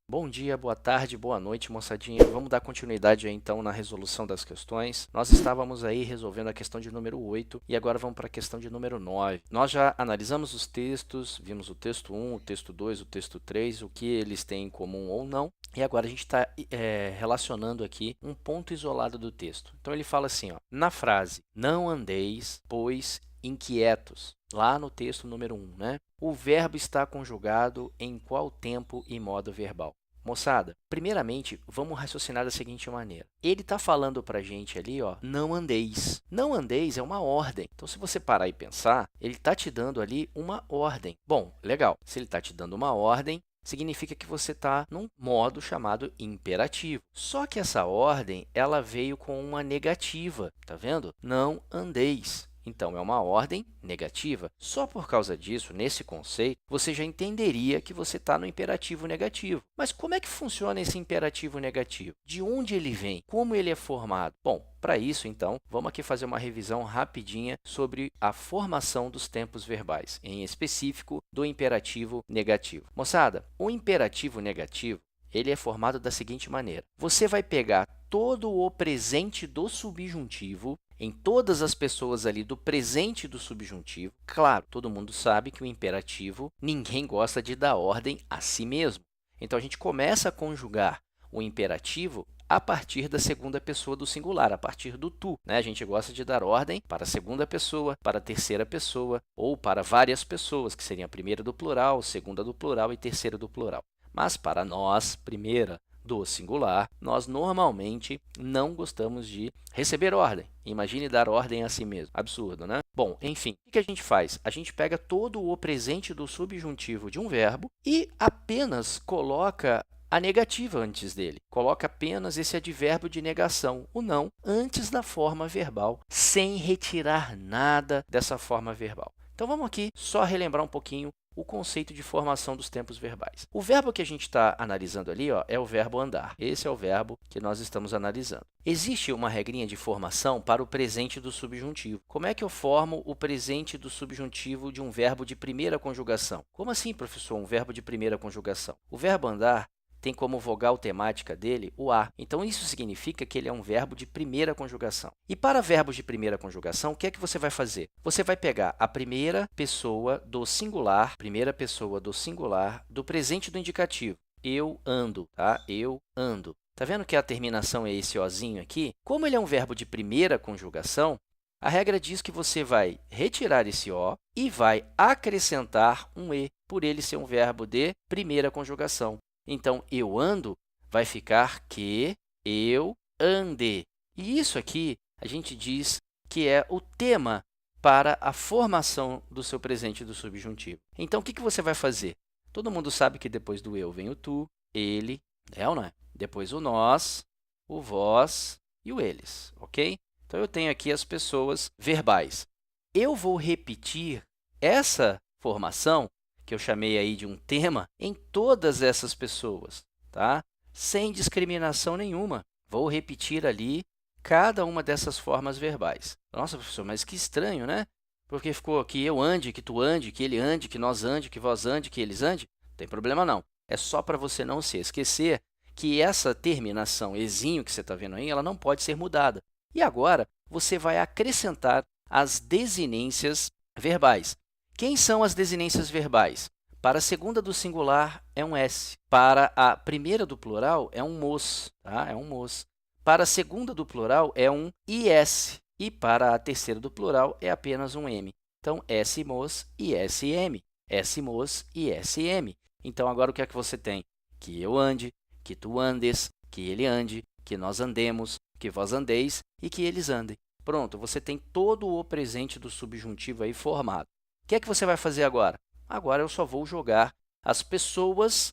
Bom dia, boa tarde, boa noite, moçadinha. Vamos dar continuidade aí, então, na resolução das questões. Nós estávamos aí resolvendo a questão de número 8 e agora vamos para a questão de número 9. Nós já analisamos os textos, vimos o texto 1, o texto 2, o texto 3, o que eles têm em comum ou não. E agora a gente está relacionando aqui um ponto isolado do texto. Então, ele fala assim, ó, na frase, não andeis, pois, inquietos. Lá no texto número 1, né? O verbo está conjugado em qual tempo e modo verbal? Moçada, primeiramente, vamos raciocinar da seguinte maneira. Ele está falando para a gente ali, ó, não andeis. Não andeis é uma ordem. Então, se você parar e pensar, ele está te dando ali uma ordem. Bom, legal. Se ele está te dando uma ordem, significa que você está num modo chamado imperativo. Só que essa ordem, ela veio com uma negativa, tá vendo? Não andeis. Então, é uma ordem negativa. Só por causa disso, nesse conceito, você já entenderia que você está no imperativo negativo. Mas como é que funciona esse imperativo negativo? De onde ele vem? Como ele é formado? Bom, para isso, então, vamos aqui fazer uma revisão rapidinha sobre a formação dos tempos verbais, em específico do imperativo negativo. Moçada, o imperativo negativo ele é formado da seguinte maneira. Você vai pegar todo o presente do subjuntivo em todas as pessoas ali do presente do subjuntivo. Claro, todo mundo sabe que o imperativo, ninguém gosta de dar ordem a si mesmo. Então, a gente começa a conjugar o imperativo a partir da segunda pessoa do singular, a partir do tu, né? A gente gosta de dar ordem para a segunda pessoa, para a terceira pessoa ou para várias pessoas, que seriam a primeira do plural, segunda do plural e terceira do plural. Mas para nós, primeira do singular, nós normalmente não gostamos de receber ordem. Imagine dar ordem a si mesmo. Absurdo, né? Bom, enfim, o que a gente faz? A gente pega todo o presente do subjuntivo de um verbo e apenas coloca a negativa antes dele. Coloca apenas esse advérbio de negação, o não, antes da forma verbal, sem retirar nada dessa forma verbal. Então, vamos aqui só relembrar um pouquinho o conceito de formação dos tempos verbais. O verbo que a gente está analisando ali, ó, é o verbo andar. Esse é o verbo que nós estamos analisando. Existe uma regrinha de formação para o presente do subjuntivo. Como é que eu formo o presente do subjuntivo de um verbo de primeira conjugação? Como assim, professor, um verbo de primeira conjugação? O verbo andar tem como vogal temática dele o a. Então, isso significa que ele é um verbo de primeira conjugação. E para verbos de primeira conjugação, o que é que você vai fazer? Você vai pegar a primeira pessoa do singular do presente do indicativo. Eu ando, tá? Eu ando. Tá vendo que a terminação é esse ozinho aqui? Como ele é um verbo de primeira conjugação, a regra diz que você vai retirar esse o e vai acrescentar um e, por ele ser um verbo de primeira conjugação. Então, eu ando vai ficar que eu ande. E isso aqui a gente diz que é o tema para a formação do seu presente do subjuntivo. Então, o que você vai fazer? Todo mundo sabe que depois do eu vem o tu, ele, é ou não é? Depois o nós, o vós e o eles, ok? Então, eu tenho aqui as pessoas verbais. Eu vou repetir essa formação que eu chamei aí de um tema, em todas essas pessoas, tá? Sem discriminação nenhuma. Vou repetir ali cada uma dessas formas verbais. Nossa, professor, mas que estranho, né? Porque ficou que eu ande, que tu ande, que ele ande, que nós ande, que vós ande, que eles ande. Não tem problema, não. É só para você não se esquecer que essa terminação ezinho que você está vendo aí, ela não pode ser mudada. E agora, você vai acrescentar as desinências verbais. Quem são as desinências verbais? Para a segunda do singular, é um S. Para a primeira do plural, é um mos. Tá? É um mos. Para a segunda do plural, é um IS. E para a terceira do plural, é apenas um M. Então, S-mos e S-M. S-mos e S-M. Então, agora o que é que você tem? Que eu ande, que tu andes, que ele ande, que nós andemos, que vós andeis e que eles andem. Pronto, você tem todo o presente do subjuntivo aí formado. O que é que você vai fazer agora? Agora, eu só vou jogar as pessoas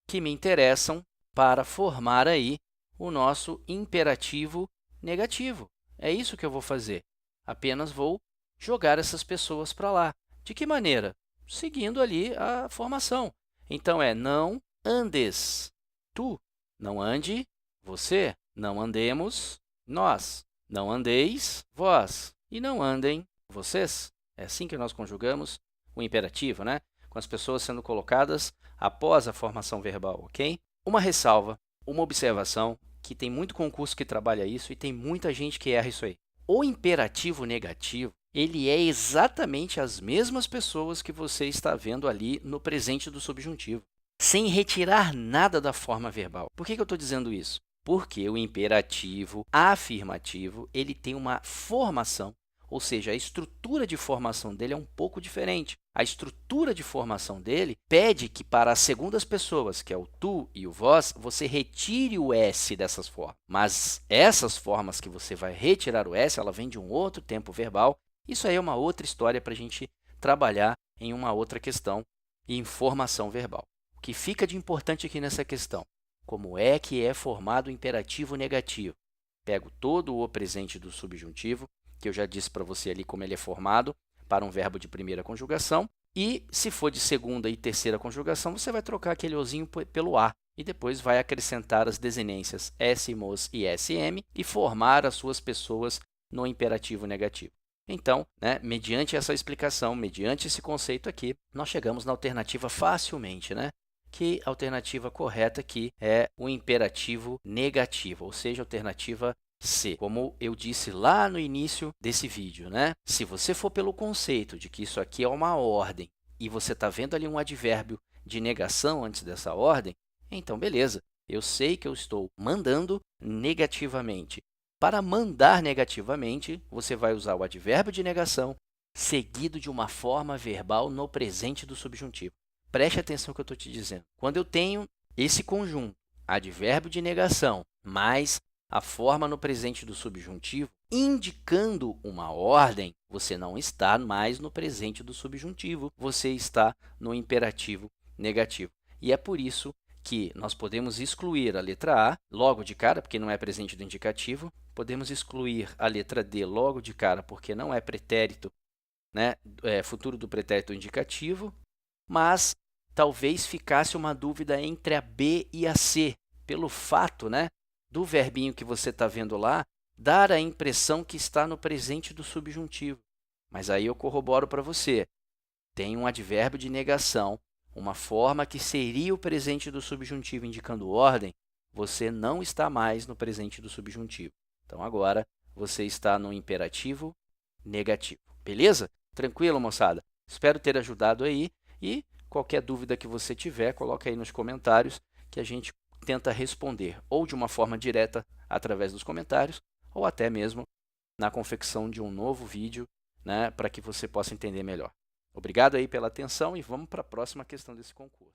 que me interessam para formar aí o nosso imperativo negativo. É isso que eu vou fazer. Apenas vou jogar essas pessoas para lá. De que maneira? Seguindo ali a formação. Então, é não andes, tu. Não ande, você. Não andemos, nós. Não andeis, vós. E não andem, vocês. É assim que nós conjugamos o imperativo, né? Com as pessoas sendo colocadas após a formação verbal, ok? Uma ressalva, uma observação, que tem muito concurso que trabalha isso e tem muita gente que erra isso aí. O imperativo negativo, ele é exatamente as mesmas pessoas que você está vendo ali no presente do subjuntivo, sem retirar nada da forma verbal. Por que eu estou dizendo isso? Porque o imperativo afirmativo, ele tem uma formação, ou seja, a estrutura de formação dele é um pouco diferente. A estrutura de formação dele pede que para as segundas pessoas, que é o tu e o vós, você retire o S dessas formas. Mas essas formas que você vai retirar o S, ela vem de um outro tempo verbal. Isso aí é uma outra história para a gente trabalhar em uma outra questão, em formação verbal. O que fica de importante aqui nessa questão? Como é que é formado o imperativo negativo? Pego todo o presente do subjuntivo, que eu já disse para você ali como ele é formado, para um verbo de primeira conjugação, e se for de segunda e terceira conjugação, você vai trocar aquele ozinho pelo a, e depois vai acrescentar as desinências s, mos e sm e formar as suas pessoas no imperativo negativo. Então, mediante essa explicação, mediante esse conceito aqui, nós chegamos na alternativa facilmente, que a alternativa correta aqui é o imperativo negativo, ou seja, a alternativa C. Como eu disse lá no início desse vídeo, se você for pelo conceito de que isso aqui é uma ordem e você está vendo ali um advérbio de negação antes dessa ordem, então beleza, eu sei que eu estou mandando negativamente. Para mandar negativamente, você vai usar o advérbio de negação seguido de uma forma verbal no presente do subjuntivo. Preste atenção no que eu estou te dizendo. Quando eu tenho esse conjunto, advérbio de negação, mais a forma no presente do subjuntivo, indicando uma ordem, você não está mais no presente do subjuntivo, você está no imperativo negativo. E é por isso que nós podemos excluir a letra A logo de cara, porque não é presente do indicativo, podemos excluir a letra D logo de cara, porque não é pretérito, futuro do pretérito indicativo, mas talvez ficasse uma dúvida entre a B e a C, pelo fato do verbinho que você está vendo lá dar a impressão que está no presente do subjuntivo. Mas aí eu corroboro para você. Tem um advérbio de negação, uma forma que seria o presente do subjuntivo indicando ordem, você não está mais no presente do subjuntivo. Então, agora, você está no imperativo negativo. Beleza? Tranquilo, moçada? Espero ter ajudado aí e qualquer dúvida que você tiver, coloca aí nos comentários que a gente tenta responder ou de uma forma direta através dos comentários ou até mesmo na confecção de um novo vídeo, para que você possa entender melhor. Obrigado aí pela atenção e vamos para a próxima questão desse concurso.